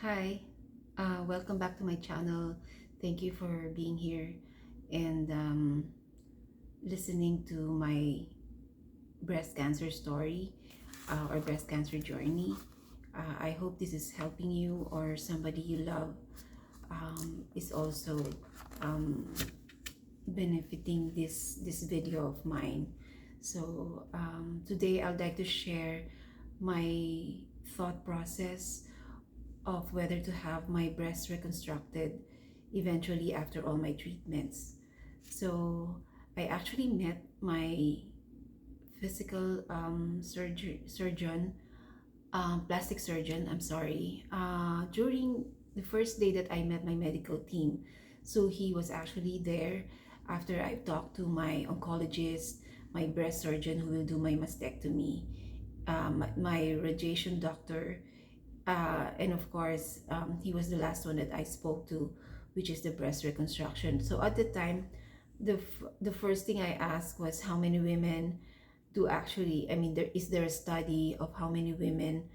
Hi, welcome back to my channel. Thank you for being here and listening to my breast cancer story or breast cancer journey. I hope this is helping you or somebody you love is also um, benefiting this video of mine. So today I'd like to share my thought process of whether to have my breast reconstructed eventually after all my treatments. So I actually met my physical surgeon, plastic surgeon, I'm sorry, during the first day that I met my medical team. So he was actually there after I talked to my oncologist, my breast surgeon who will do my mastectomy, my radiation doctor, and of course, he was the last one that I spoke to, which is the breast reconstruction. So at the time, the first thing I asked was how many women do actually, I mean, there a study of how many women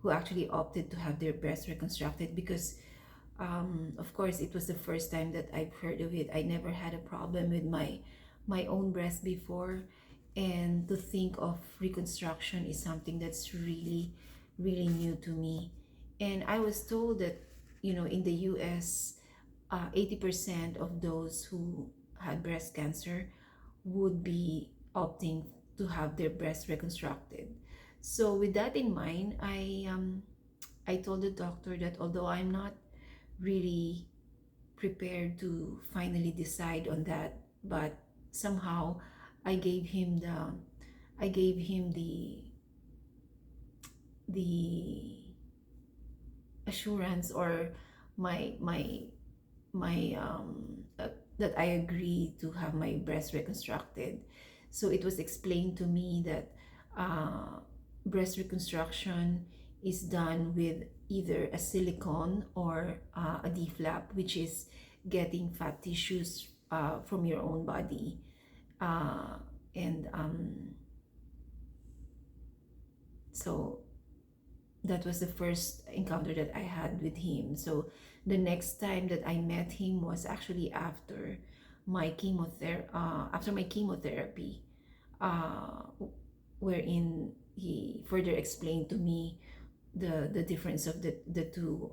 who actually opted to have their breast reconstructed? Because of course, it was the first time that I've heard of it. I never had a problem with my own breast before, and to think of reconstruction is something that's really new to me. And I was told that, in the US, 80% of those who had breast cancer would be opting to have their breast reconstructed. So with that in mind, I told the doctor that although I'm not really prepared to finally decide on that, but somehow I gave him the I gave him the assurance or my that I agree to have my breast reconstructed. So it was explained to me that uh, breast reconstruction is done with either a silicone or a deflap, which is getting fat tissues from your own body. Uh, and so that was the first encounter that I had with him. So the next time that I met him was actually after my chemotherapy, uh, wherein he further explained to me the difference of the two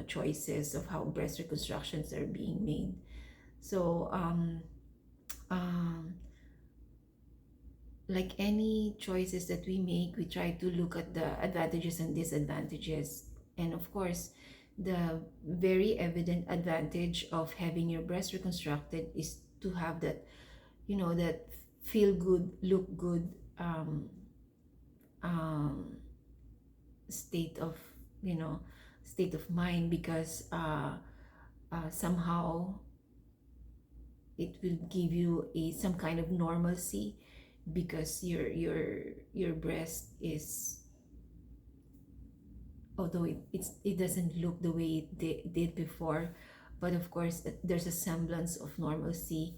choices of how breast reconstructions are being made. So um, like any choices that we make, we try to look at the advantages and disadvantages. And of course, the very evident advantage of having your breast reconstructed is to have that, that feel good, look good um, state of, you know, state of mind, because somehow it will give you some kind of normalcy, because your breast is, although it doesn't look the way it did before, but of course there's a semblance of normalcy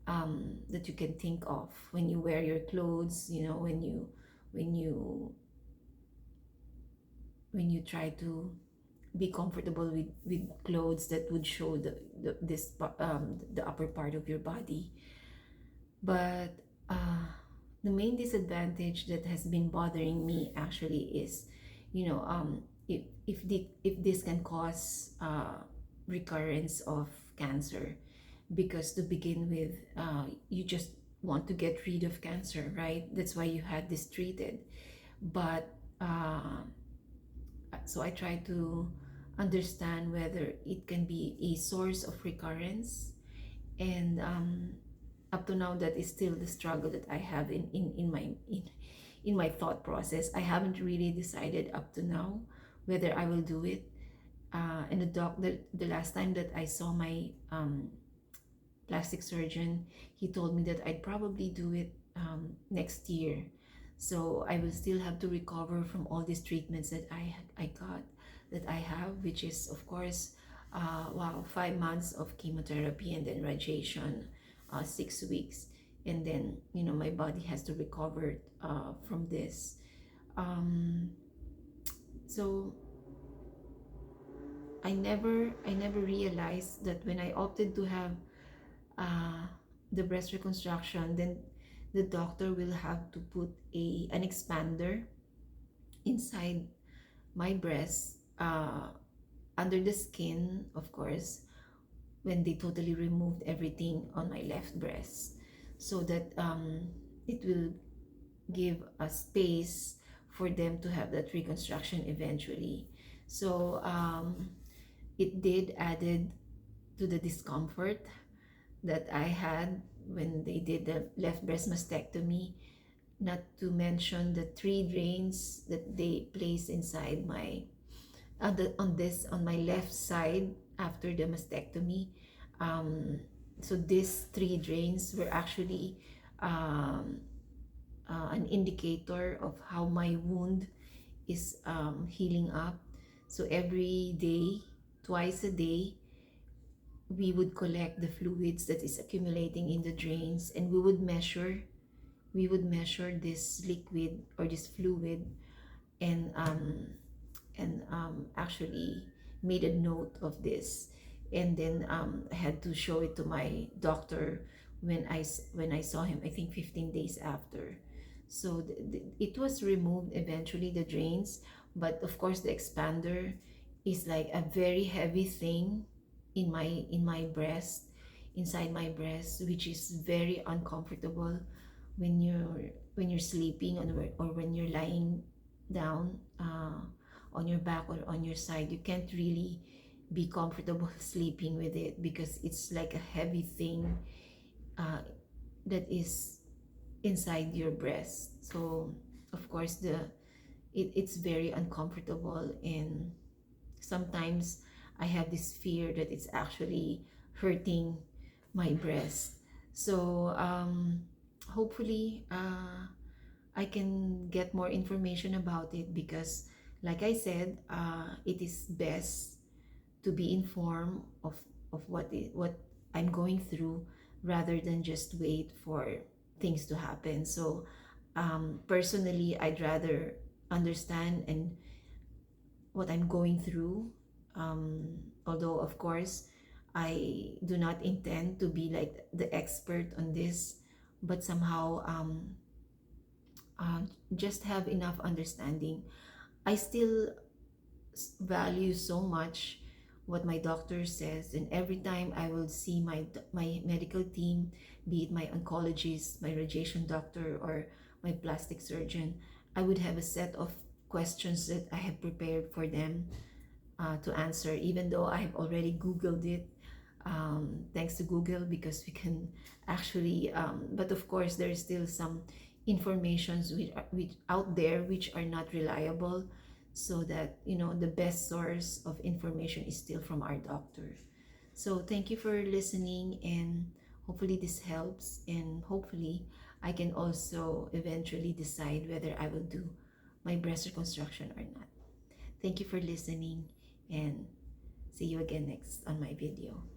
that you can think of when you wear your clothes, when you when you try to be comfortable with clothes that would show the upper part of your body. But the main disadvantage that has been bothering me actually is, if this can cause recurrence of cancer, because to begin with, you just want to get rid of cancer, right? That's why you had this treated. But so I try to understand whether it can be a source of recurrence. And up to now, that is still the struggle that I have in my thought process. I haven't really decided up to now whether I will do it. And the last time that I saw my plastic surgeon, he told me that I'd probably do it next year. So I will still have to recover from all these treatments that I got, that I have, which is of course, wow, 5 months of chemotherapy and then radiation, 6 weeks, and then my body has to recover from this. Um, so I never realized that when I opted to have uh, the breast reconstruction, then the doctor will have to put an expander inside my breast, under the skin, of course, when they totally removed everything on my left breast, so that it will give a space for them to have that reconstruction eventually. So it did added to the discomfort that I had when they did the left breast mastectomy, not to mention the three drains that they placed inside my on my left side after the mastectomy. um, so these three drains were actually um, an indicator of how my wound is healing up. So every day, twice a day, we would collect the fluids that is accumulating in the drains, and we would measure this liquid or this fluid, and actually made a note of this, and then I had to show it to my doctor when I saw him, I think 15 days after. So it was removed eventually, the drains, but of course the expander is like a very heavy thing in my breast, inside my breast, which is very uncomfortable when you're sleeping, or when you're lying down, on your back or on your side. You can't really be comfortable sleeping with it because it's like a heavy thing, uh, that is inside your breast. So of course it's very uncomfortable, and sometimes I have this fear that it's actually hurting my breast. So hopefully I can get more information about it, because like I said, it is best to be informed of what I'm going through, rather than just wait for things to happen. So personally, I'd rather understand and what I'm going through. Although of course I do not intend to be like the expert on this, but somehow uh, just have enough understanding. I still value so much what my doctor says, and every time I will see my medical team, be it my oncologist, my radiation doctor, or my plastic surgeon, I would have a set of questions that I have prepared for them to answer, even though I have already Googled it. Thanks to Google, because we can actually, but of course, there is still some informations which out there which are not reliable, so that the best source of information is still from our doctor. So thank you for listening, and hopefully this helps, and hopefully I can also eventually decide whether I will do my breast reconstruction or not. Thank you for listening, and see you again next on my video.